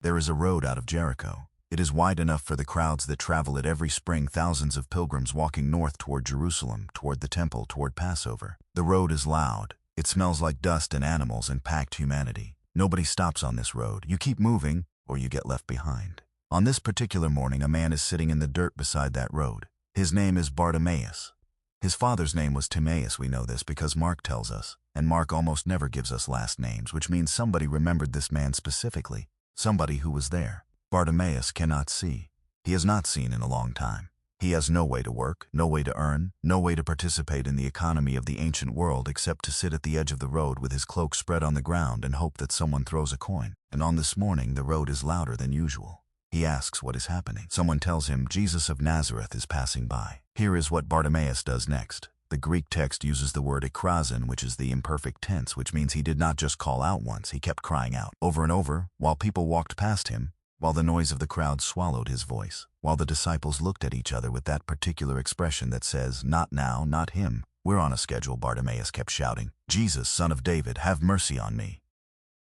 There is a road out of Jericho. It is wide enough for the crowds that travel it every spring, thousands of pilgrims walking north toward Jerusalem, toward the temple, toward Passover. The road is loud. It smells like dust and animals and packed humanity. Nobody stops on this road. You keep moving, or you get left behind. On this particular morning, a man is sitting in the dirt beside that road. His name is Bartimaeus. His father's name was Timaeus. We know this because Mark tells us, and Mark almost never gives us last names, which means somebody remembered this man specifically, somebody who was there. Bartimaeus cannot see. He has not seen in a long time. He has no way to work, no way to earn, no way to participate in the economy of the ancient world except to sit at the edge of the road with his cloak spread on the ground and hope that someone throws a coin. And on this morning, the road is louder than usual. He asks what is happening. Someone tells him Jesus of Nazareth is passing by. Here is what Bartimaeus does next. The Greek text uses the word ekrazon, which is the imperfect tense, which means he did not just call out once, he kept crying out over and over while people walked past him, while the noise of the crowd swallowed his voice, while the disciples looked at each other with that particular expression that says, "Not now, not him. We're on a schedule," Bartimaeus kept shouting. "Jesus, Son of David, have mercy on me."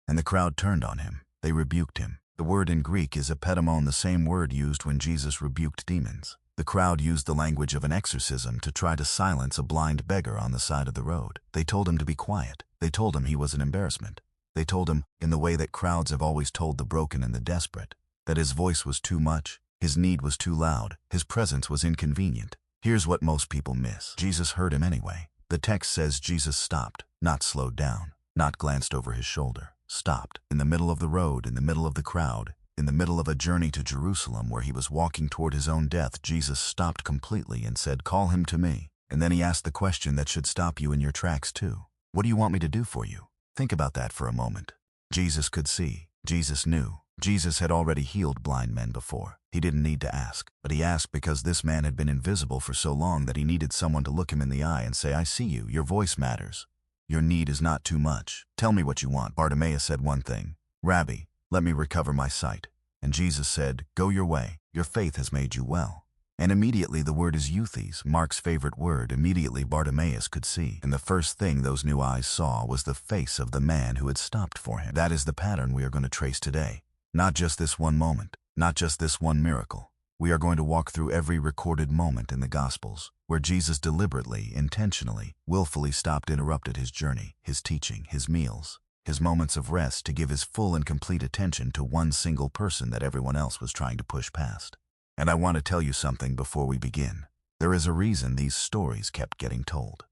And the crowd turned on him. They rebuked him. The word in Greek is epidemon, the same word used when Jesus rebuked demons. The crowd used the language of an exorcism to try to silence a blind beggar on the side of the road. They told him to be quiet. They told him he was an embarrassment. They told him, in the way that crowds have always told the broken and the desperate, that his voice was too much, his need was too loud, his presence was inconvenient. Here's what most people miss. Jesus heard him anyway. The text says Jesus stopped, not slowed down, not glanced over his shoulder. Stopped, in the middle of the road, in the middle of the crowd, in the middle of a journey to Jerusalem where he was walking toward his own death. Jesus stopped completely and said, "Call him to me." And then he asked the question that should stop you in your tracks too. What do you want me to do for you? Think about that for a moment. Jesus could see. Jesus knew. Jesus had already healed blind men before. He didn't need to ask, but he asked because this man had been invisible for so long that he needed someone to look him in the eye and say, "I see you. Your voice matters. Your need is not too much. Tell me what you want." Bartimaeus said one thing, "Rabbi, let me recover my sight." And Jesus said, "Go your way. Your faith has made you well." And immediately, the word is euthes, Mark's favorite word. Immediately Bartimaeus could see. And the first thing those new eyes saw was the face of the man who had stopped for him. That is the pattern we are going to trace today. Not just this one moment, not just this one miracle. We are going to walk through every recorded moment in the Gospels where Jesus deliberately, intentionally, willfully stopped, interrupted his journey, his teaching, his meals, his moments of rest to give his full and complete attention to one single person that everyone else was trying to push past. And I want to tell you something before we begin. There is a reason these stories kept getting told.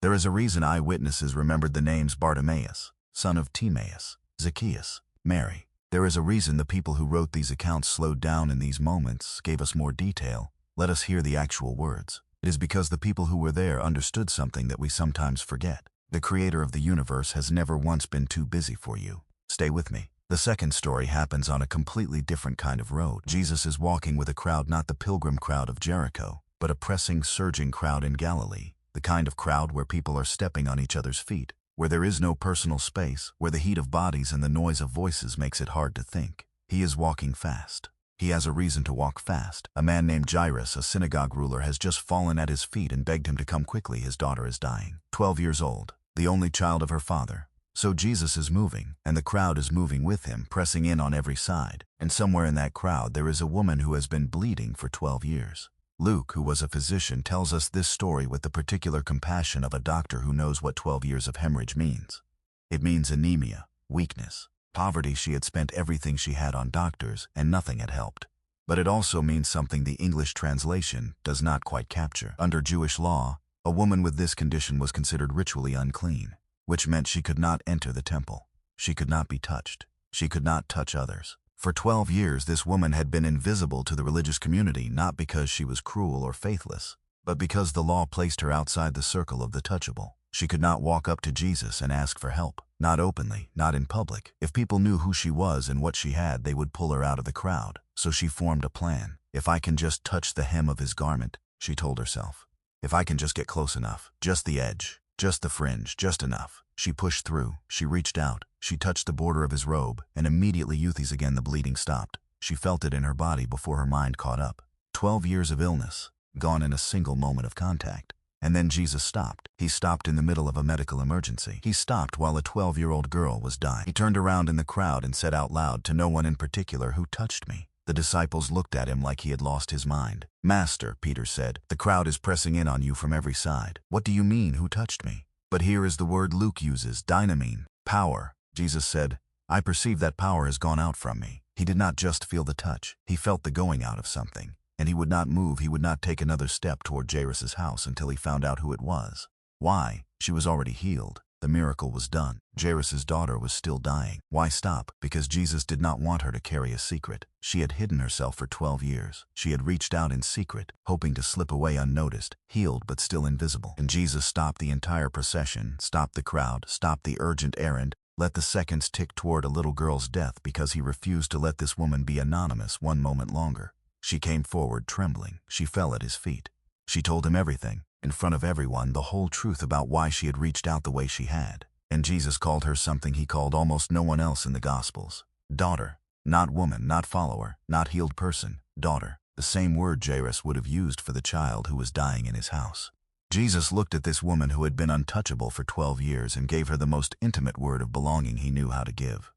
There is a reason eyewitnesses remembered the names Bartimaeus, son of Timaeus, Zacchaeus, Mary. There is a reason the people who wrote these accounts slowed down in these moments, gave us more detail, let us hear the actual words. It is because the people who were there understood something that we sometimes forget. The creator of the universe has never once been too busy for you. Stay with me. The second story happens on a completely different kind of road. Jesus is walking with a crowd, not the pilgrim crowd of Jericho, but a pressing, surging crowd in Galilee. The kind of crowd where people are stepping on each other's feet, where there is no personal space, where the heat of bodies and the noise of voices makes it hard to think. He is walking fast. He has a reason to walk fast. A man named Jairus, a synagogue ruler, has just fallen at his feet and begged him to come quickly. His daughter is dying. 12 years old, the only child of her father. So Jesus is moving, and the crowd is moving with him, pressing in on every side. And somewhere in that crowd there is a woman who has been bleeding for 12 years. Luke, who was a physician, tells us this story with the particular compassion of a doctor who knows what 12 years of hemorrhage means. It means anemia, weakness, poverty. She had spent everything she had on doctors, and nothing had helped. But it also means something the English translation does not quite capture. Under Jewish law, a woman with this condition was considered ritually unclean, which meant she could not enter the temple. She could not be touched. She could not touch others. For 12 years, this woman had been invisible to the religious community, not because she was cruel or faithless, but because the law placed her outside the circle of the touchable. She could not walk up to Jesus and ask for help, not openly, not in public. If people knew who she was and what she had, they would pull her out of the crowd. So she formed a plan. If I can just touch the hem of his garment, she told herself. If I can just get close enough, just the edge, just the fringe, just enough. She pushed through, she reached out, she touched the border of his robe, and immediately euthes again the bleeding stopped. She felt it in her body before her mind caught up. 12 years of illness, gone in a single moment of contact. And then Jesus stopped. He stopped in the middle of a medical emergency. He stopped while a 12-year-old girl was dying. He turned around in the crowd and said out loud to no one in particular, "Who touched me?" The disciples looked at him like he had lost his mind. "Master," Peter said, "the crowd is pressing in on you from every side. What do you mean, who touched me?" But here is the word Luke uses, dynamine, power. Jesus said, "I perceive that power has gone out from me." He did not just feel the touch. He felt the going out of something. And he would not move, he would not take another step toward Jairus' house until he found out who it was. Why? She was already healed. The miracle was done. Jairus' daughter was still dying. Why stop? Because Jesus did not want her to carry a secret. She had hidden herself for 12 years. She had reached out in secret, hoping to slip away unnoticed, healed but still invisible. And Jesus stopped the entire procession, stopped the crowd, stopped the urgent errand, let the seconds tick toward a little girl's death because he refused to let this woman be anonymous one moment longer. She came forward trembling. She fell at his feet. She told him everything, in front of everyone, the whole truth about why she had reached out the way she had. And Jesus called her something he called almost no one else in the Gospels. Daughter. Not woman, not follower, not healed person. Daughter. The same word Jairus would have used for the child who was dying in his house. Jesus looked at this woman who had been untouchable for 12 years and gave her the most intimate word of belonging he knew how to give.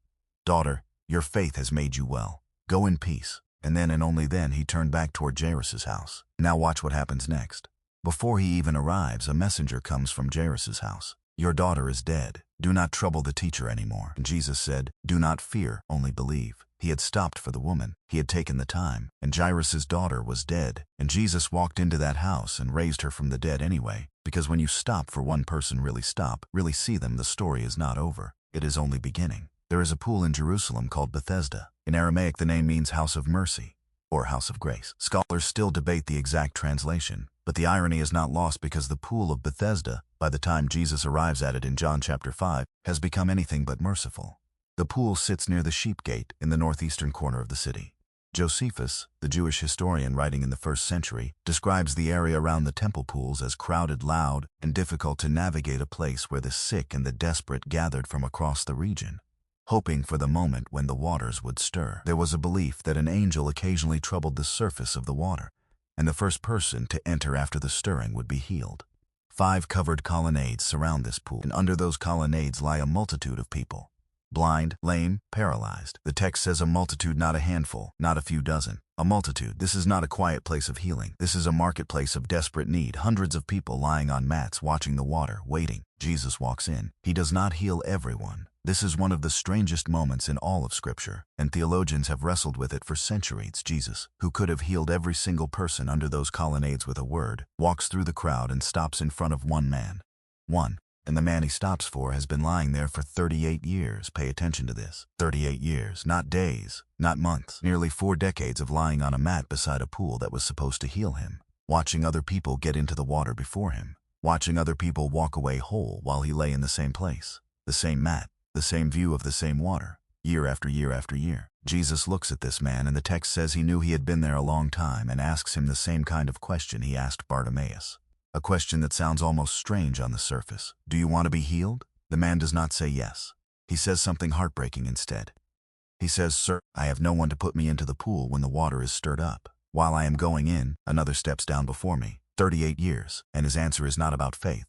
"Daughter, your faith has made you well. Go in peace." And then and only then he turned back toward Jairus' house. Now watch what happens next. Before he even arrives, a messenger comes from Jairus' house. "Your daughter is dead. Do not trouble the teacher anymore." And Jesus said, "Do not fear, only believe." He had stopped for the woman. He had taken the time. And Jairus' daughter was dead. And Jesus walked into that house and raised her from the dead anyway. Because when you stop for one person, really stop, really see them, the story is not over. It is only beginning. There is a pool in Jerusalem called Bethesda. In Aramaic, the name means house of mercy or house of grace. Scholars still debate the exact translation, but the irony is not lost because the pool of Bethesda, by the time Jesus arrives at it in John chapter 5, has become anything but merciful. The pool sits near the sheep gate in the northeastern corner of the city. Josephus, the Jewish historian writing in the 1st century, describes the area around the temple pools as crowded, loud, and difficult to navigate, a place where the sick and the desperate gathered from across the region, hoping for the moment when the waters would stir. There was a belief that an angel occasionally troubled the surface of the water, and the first person to enter after the stirring would be healed. 5 covered colonnades surround this pool, and under those colonnades lie a multitude of people. Blind, lame, paralyzed. The text says a multitude, not a handful, not a few dozen. A multitude. This is not a quiet place of healing. This is a marketplace of desperate need. Hundreds of people lying on mats, watching the water, waiting. Jesus walks in. He does not heal everyone. This is one of the strangest moments in all of Scripture, and theologians have wrestled with it for centuries. Jesus, who could have healed every single person under those colonnades with a word, walks through the crowd and stops in front of one man. One. And the man he stops for has been lying there for 38 years. Pay attention to this. 38 years, not days, not months. Nearly 4 decades of lying on a mat beside a pool that was supposed to heal him, watching other people get into the water before him, watching other people walk away whole while he lay in the same place, the same mat, the same view of the same water, year after year after year. Jesus looks at this man, and the text says he knew he had been there a long time, and asks him the same kind of question he asked Bartimaeus. A question that sounds almost strange on the surface. Do you want to be healed? The man does not say yes. He says something heartbreaking instead. He says, "Sir, I have no one to put me into the pool when the water is stirred up. While I am going in, another steps down before me." 38 years, and his answer is not about faith.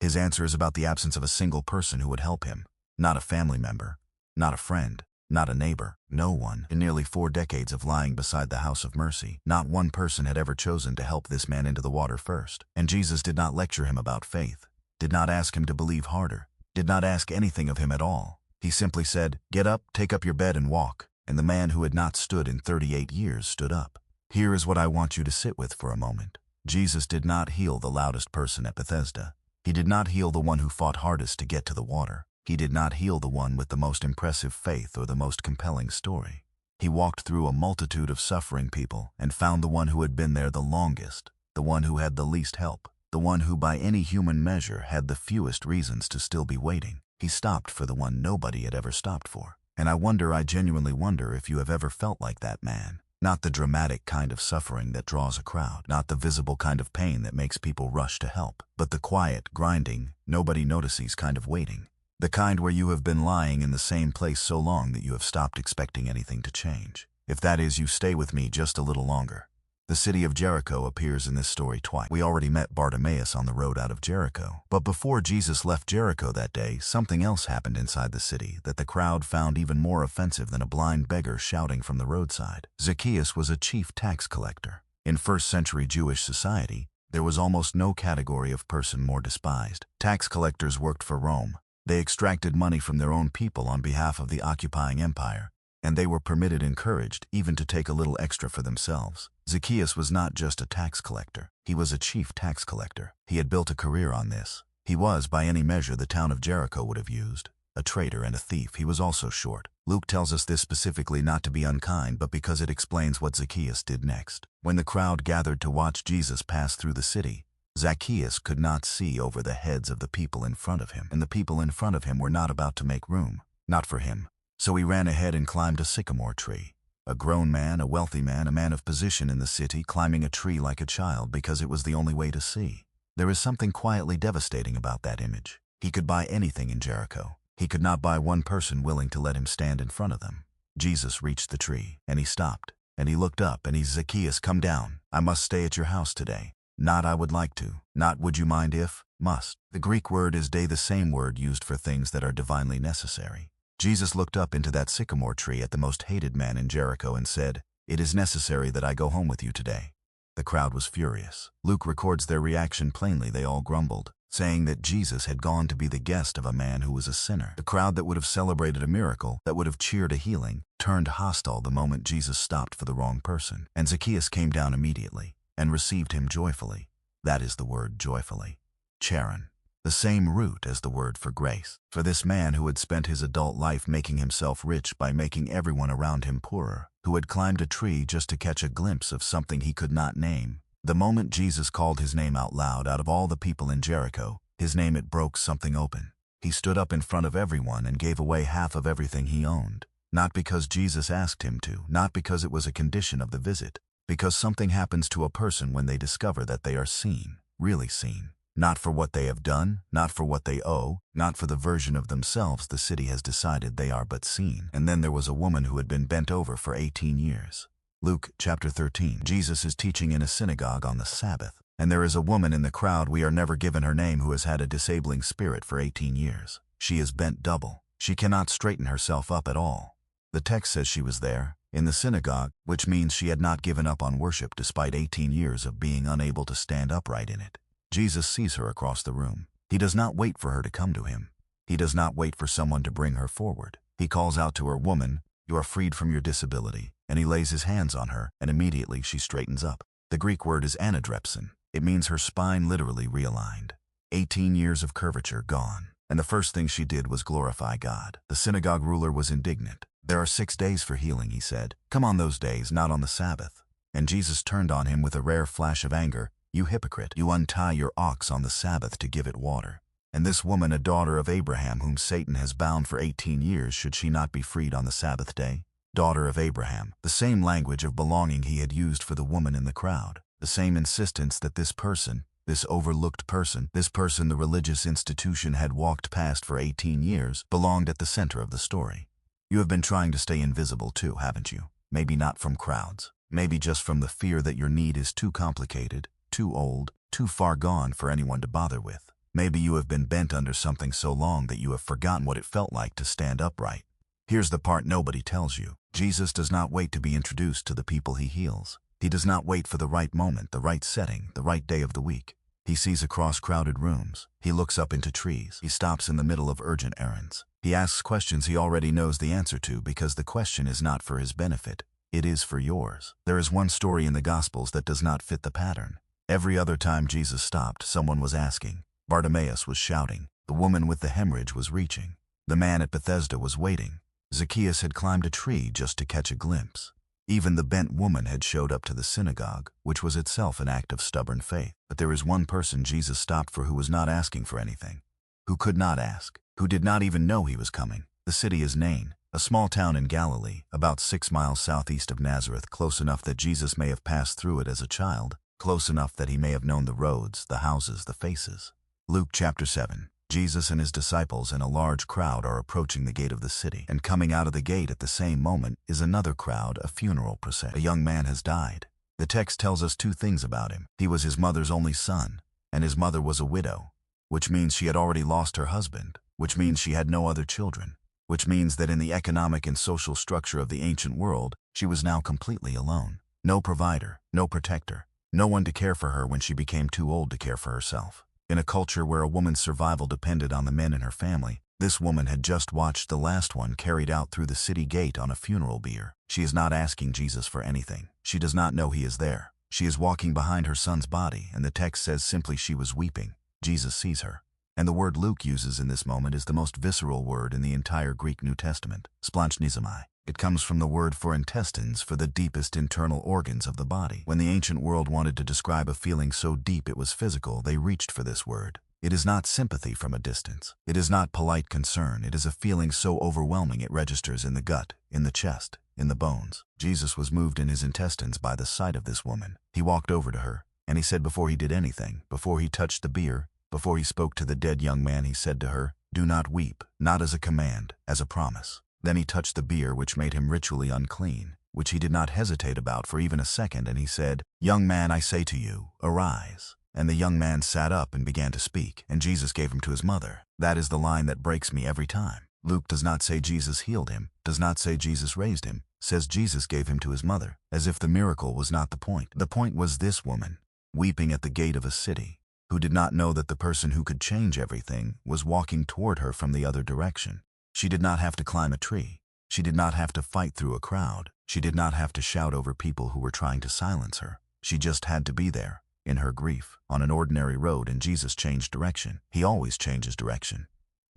His answer is about the absence of a single person who would help him. Not a family member, not a friend, not a neighbor, no one. In nearly 4 decades of lying beside the house of mercy, not one person had ever chosen to help this man into the water first. And Jesus did not lecture him about faith, did not ask him to believe harder, did not ask anything of him at all. He simply said, "Get up, take up your bed and walk." And the man who had not stood in 38 years stood up. Here is what I want you to sit with for a moment. Jesus did not heal the loudest person at Bethesda. He did not heal the one who fought hardest to get to the water. He did not heal the one with the most impressive faith or the most compelling story. He walked through a multitude of suffering people and found the one who had been there the longest, the one who had the least help, the one who by any human measure had the fewest reasons to still be waiting. He stopped for the one nobody had ever stopped for. And I genuinely wonder if you have ever felt like that man. Not the dramatic kind of suffering that draws a crowd, not the visible kind of pain that makes people rush to help, but the quiet, grinding, nobody notices kind of waiting. The kind where you have been lying in the same place so long that you have stopped expecting anything to change. If that is you, stay with me just a little longer. The city of Jericho appears in this story twice. We already met Bartimaeus on the road out of Jericho. But before Jesus left Jericho that day, something else happened inside the city that the crowd found even more offensive than a blind beggar shouting from the roadside. Zacchaeus was a chief tax collector. In first-century Jewish society, there was almost no category of person more despised. Tax collectors worked for Rome. They extracted money from their own people on behalf of the occupying empire, and they were permitted and encouraged even to take a little extra for themselves. Zacchaeus was not just a tax collector. He was a chief tax collector. He had built a career on this. He was, by any measure the town of Jericho would have used, a traitor and a thief. He was also short. Luke tells us this specifically not to be unkind, but because it explains what Zacchaeus did next. When the crowd gathered to watch Jesus pass through the city, Zacchaeus could not see over the heads of the people in front of him, and the people in front of him were not about to make room, not for him. So he ran ahead and climbed a sycamore tree. A grown man, a wealthy man, a man of position in the city, climbing a tree like a child because it was the only way to see. There is something quietly devastating about that image. He could buy anything in Jericho. He could not buy one person willing to let him stand in front of them. Jesus reached the tree, and he stopped, and he looked up, and Zacchaeus, come down. I must stay at your house today. Not I would like to. Not would you mind if, must. The Greek word is de, the same word used for things that are divinely necessary. Jesus looked up into that sycamore tree at the most hated man in Jericho and said, "It is necessary that I go home with you today." The crowd was furious. Luke records their reaction plainly. They all grumbled, saying that Jesus had gone to be the guest of a man who was a sinner. The crowd that would have celebrated a miracle, that would have cheered a healing, turned hostile the moment Jesus stopped for the wrong person. And Zacchaeus came down immediately and received him joyfully. That is the word joyfully. Charon. The same root as the word for grace. For this man who had spent his adult life making himself rich by making everyone around him poorer, who had climbed a tree just to catch a glimpse of something he could not name, the moment Jesus called his name out loud out of all the people in Jericho, his name, it broke something open. He stood up in front of everyone and gave away half of everything he owned. Not because Jesus asked him to, not because it was a condition of the visit, because something happens to a person when they discover that they are seen, really seen. Not for what they have done, not for what they owe, not for the version of themselves the city has decided they are, but seen. And then there was a woman who had been bent over for 18 years. Luke chapter 13. Jesus is teaching in a synagogue on the Sabbath, and there is a woman in the crowd, we are never given her name, who has had a disabling spirit for 18 years. She is bent double. She cannot straighten herself up at all. The text says she was there, in the synagogue, which means she had not given up on worship despite 18 years of being unable to stand upright in it. Jesus sees her across the room. He does not wait for her to come to him. He does not wait for someone to bring her forward. He calls out to her, "Woman, you are freed from your disability," and he lays his hands on her, and immediately she straightens up. The Greek word is anadrapsin. It means her spine literally realigned. 18 years of curvature gone. And the first thing she did was glorify God. The synagogue ruler was indignant. "There are 6 days for healing," he said. "Come on those days, not on the Sabbath." And Jesus turned on him with a rare flash of anger. "You hypocrite, you untie your ox on the Sabbath to give it water. And this woman, a daughter of Abraham, whom Satan has bound for 18 years, should she not be freed on the Sabbath day?" Daughter of Abraham, the same language of belonging he had used for the woman in the crowd, the same insistence that this person, this overlooked person, this person the religious institution had walked past for 18 years, belonged at the center of the story. You have been trying to stay invisible too, haven't you? Maybe not from crowds. Maybe just from the fear that your need is too complicated, too old, too far gone for anyone to bother with. Maybe you have been bent under something so long that you have forgotten what it felt like to stand upright. Here's the part nobody tells you. Jesus does not wait to be introduced to the people he heals. He does not wait for the right moment, the right setting, the right day of the week. He sees across crowded rooms. He looks up into trees. He stops in the middle of urgent errands. He asks questions he already knows the answer to because the question is not for his benefit. It is for yours. There is one story in the Gospels that does not fit the pattern. Every other time Jesus stopped, someone was asking. Bartimaeus was shouting. The woman with the hemorrhage was reaching. The man at Bethesda was waiting. Zacchaeus had climbed a tree just to catch a glimpse. Even the bent woman had showed up to the synagogue, which was itself an act of stubborn faith. But there is one person Jesus stopped for who was not asking for anything, who could not ask, who did not even know he was coming. The city is Nain, a small town in Galilee, about 6 miles southeast of Nazareth, close enough that Jesus may have passed through it as a child, close enough that he may have known the roads, the houses, the faces. Luke chapter 7. Jesus and his disciples and a large crowd are approaching the gate of the city, and coming out of the gate at the same moment is another crowd, a funeral procession. A young man has died. The text tells us two things about him. He was his mother's only son, and his mother was a widow, which means she had already lost her husband, which means she had no other children, which means that in the economic and social structure of the ancient world, she was now completely alone. No provider, no protector, no one to care for her when she became too old to care for herself. In a culture where a woman's survival depended on the men in her family, this woman had just watched the last one carried out through the city gate on a funeral bier. She is not asking Jesus for anything. She does not know he is there. She is walking behind her son's body, and the text says simply she was weeping. Jesus sees her. And the word Luke uses in this moment is the most visceral word in the entire Greek New Testament, splanchnizomai. It comes from the word for intestines, for the deepest internal organs of the body. When the ancient world wanted to describe a feeling so deep it was physical, they reached for this word. It is not sympathy from a distance. It is not polite concern. It is a feeling so overwhelming it registers in the gut, in the chest, in the bones. Jesus was moved in his intestines by the sight of this woman. He walked over to her, and he said before he did anything, before he touched the bier, before he spoke to the dead young man, he said to her, "Do not weep," not as a command, as a promise. Then he touched the bier, which made him ritually unclean, which he did not hesitate about for even a second, and he said, "Young man, I say to you, arise." And the young man sat up and began to speak, and Jesus gave him to his mother. That is the line that breaks me every time. Luke does not say Jesus healed him, does not say Jesus raised him, says Jesus gave him to his mother, as if the miracle was not the point. The point was this woman, weeping at the gate of a city, who did not know that the person who could change everything was walking toward her from the other direction. She did not have to climb a tree. She did not have to fight through a crowd. She did not have to shout over people who were trying to silence her. She just had to be there, in her grief, on an ordinary road, and Jesus changed direction. He always changes direction.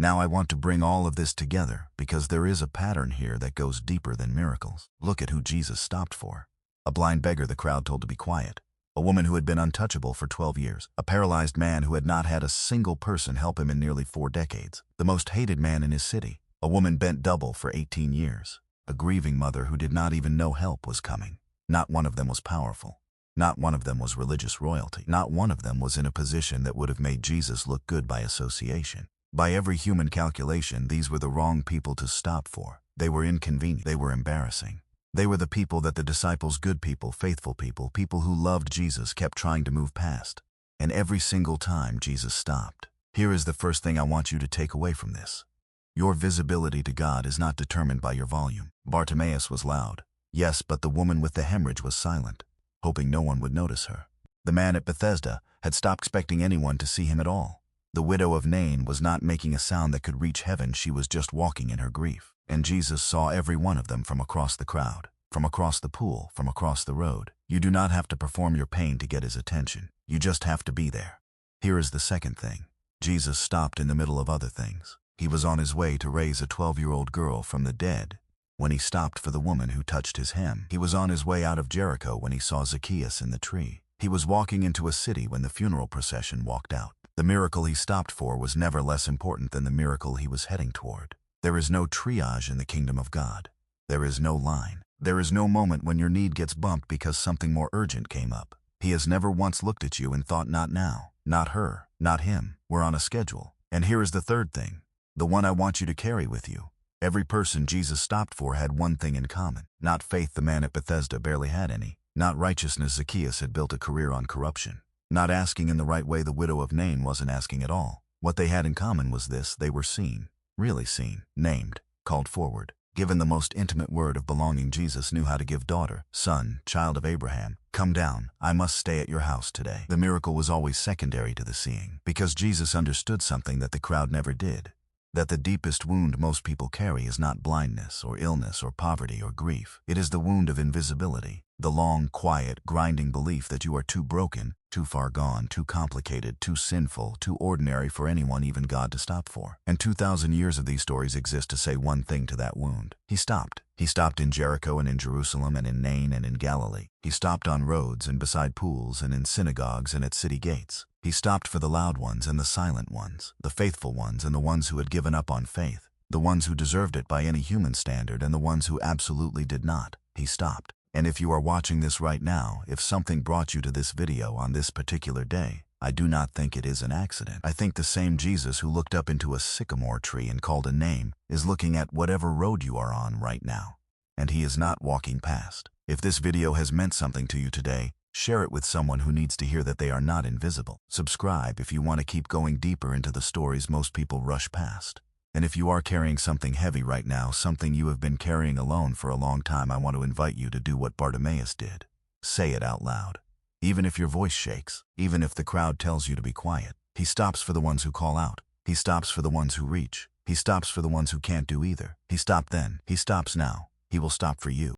Now I want to bring all of this together because there is a pattern here that goes deeper than miracles. Look at who Jesus stopped for. A blind beggar the crowd told to be quiet. A woman who had been untouchable for 12 years. A paralyzed man who had not had a single person help him in nearly 4 decades. The most hated man in his city. A woman bent double for 18 years. A grieving mother who did not even know help was coming. Not one of them was powerful. Not one of them was religious royalty. Not one of them was in a position that would have made Jesus look good by association. By every human calculation, these were the wrong people to stop for. They were inconvenient. They were embarrassing. They were the people that the disciples, good people, faithful people, people who loved Jesus, kept trying to move past. And every single time Jesus stopped. Here is the first thing I want you to take away from this. Your visibility to God is not determined by your volume. Bartimaeus was loud. Yes, but the woman with the hemorrhage was silent, hoping no one would notice her. The man at Bethesda had stopped expecting anyone to see him at all. The widow of Nain was not making a sound that could reach heaven. She was just walking in her grief. And Jesus saw every one of them from across the crowd, from across the pool, from across the road. You do not have to perform your pain to get his attention. You just have to be there. Here is the second thing. Jesus stopped in the middle of other things. He was on his way to raise a 12-year-old girl from the dead when he stopped for the woman who touched his hem. He was on his way out of Jericho when he saw Zacchaeus in the tree. He was walking into a city when the funeral procession walked out. The miracle he stopped for was never less important than the miracle he was heading toward. There is no triage in the kingdom of God. There is no line. There is no moment when your need gets bumped because something more urgent came up. He has never once looked at you and thought, not now, not her, not him. We're on a schedule. And here is the third thing. The one I want you to carry with you. Every person Jesus stopped for had one thing in common. Not faith, the man at Bethesda barely had any. Not righteousness, Zacchaeus had built a career on corruption. Not asking in the right way, the widow of Nain wasn't asking at all. What they had in common was this: they were seen, really seen, named, called forward. Given the most intimate word of belonging, Jesus knew how to give daughter, son, child of Abraham, come down, I must stay at your house today. The miracle was always secondary to the seeing, because Jesus understood something that the crowd never did. That the deepest wound most people carry is not blindness or illness or poverty or grief. It is the wound of invisibility, the long, quiet, grinding belief that you are too broken, too far gone, too complicated, too sinful, too ordinary for anyone, even God, to stop for. And 2,000 years of these stories exist to say one thing to that wound. He stopped. He stopped in Jericho and in Jerusalem and in Nain and in Galilee. He stopped on roads and beside pools and in synagogues and at city gates. He stopped for the loud ones and the silent ones, the faithful ones and the ones who had given up on faith, the ones who deserved it by any human standard and the ones who absolutely did not. He stopped. And if you are watching this right now, if something brought you to this video on this particular day, I do not think it is an accident. I think the same Jesus who looked up into a sycamore tree and called a name is looking at whatever road you are on right now. and he is not walking past. If this video has meant something to you today, share it with someone who needs to hear that they are not invisible. Subscribe if you want to keep going deeper into the stories most people rush past. And if you are carrying something heavy right now, something you have been carrying alone for a long time, I want to invite you to do what Bartimaeus did. Say it out loud. Even if your voice shakes, even if the crowd tells you to be quiet, he stops for the ones who call out. He stops for the ones who reach. He stops for the ones who can't do either. He stopped then. He stops now. He will stop for you.